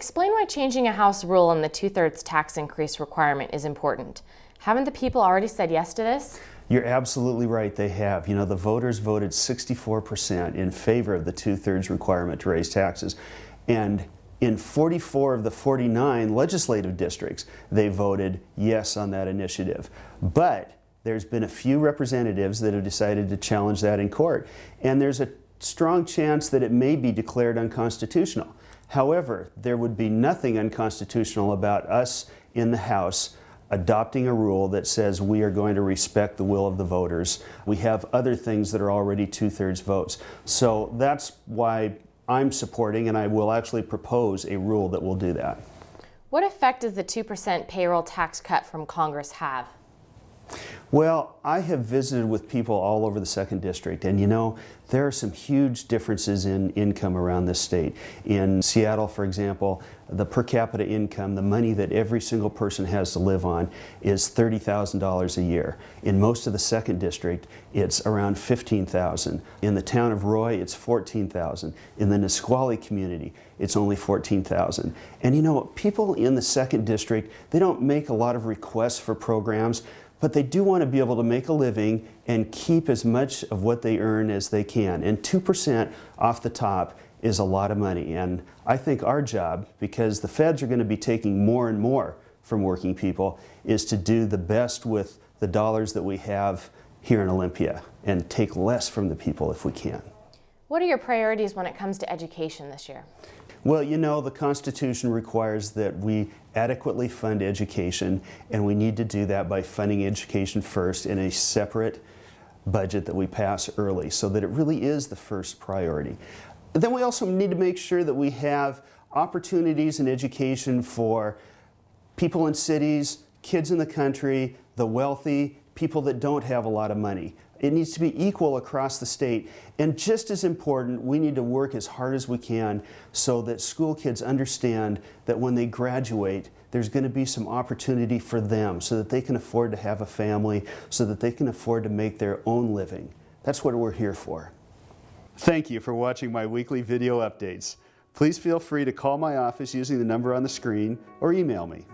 Explain why changing a House rule on the 2/3 tax increase requirement is important. Haven't the people already said yes to this? You're absolutely right, they have. You know, the voters voted 64% in favor of the 2/3 requirement to raise taxes. And in 44 of the 49 legislative districts, they voted yes on that initiative. But there's been a few representatives that have decided to challenge that in court. And there's a strong chance that it may be declared unconstitutional. However, there would be nothing unconstitutional about us in the House adopting a rule that says we are going to respect the will of the voters. We have other things that are already 2/3 votes. So that's why I'm supporting, and I will actually propose a rule that will do that. What effect does the 2% payroll tax cut from Congress have? Well, I have visited with people all over the 2nd District, and you know, there are some huge differences in income around this state. In Seattle, for example, the per capita income, the money that every single person has to live on, is $30,000 a year. In most of the 2nd District, it's around $15,000. In the town of Roy, it's $14,000. In the Nisqually community, it's only $14,000. And you know, people in the 2nd District, they don't make a lot of requests for programs, but they do want to be able to make a living and keep as much of what they earn as they can. And 2% off the top is a lot of money. And I think our job, because the feds are going to be taking more and more from working people, is to do the best with the dollars that we have here in Olympia and take less from the people if we can. What are your priorities when it comes to education this year? Well, you know, the Constitution requires that we adequately fund education, and we need to do that by funding education first in a separate budget that we pass early so that it really is the first priority. Then we also need to make sure that we have opportunities in education for people in cities, kids in the country, the wealthy, people that don't have a lot of money. It needs to be equal across the state. And just as important, we need to work as hard as we can so that school kids understand that when they graduate, there's going to be some opportunity for them so that they can afford to have a family, so that they can afford to make their own living. That's what we're here for. Thank you for watching my weekly video updates. Please feel free to call my office using the number on the screen or email me.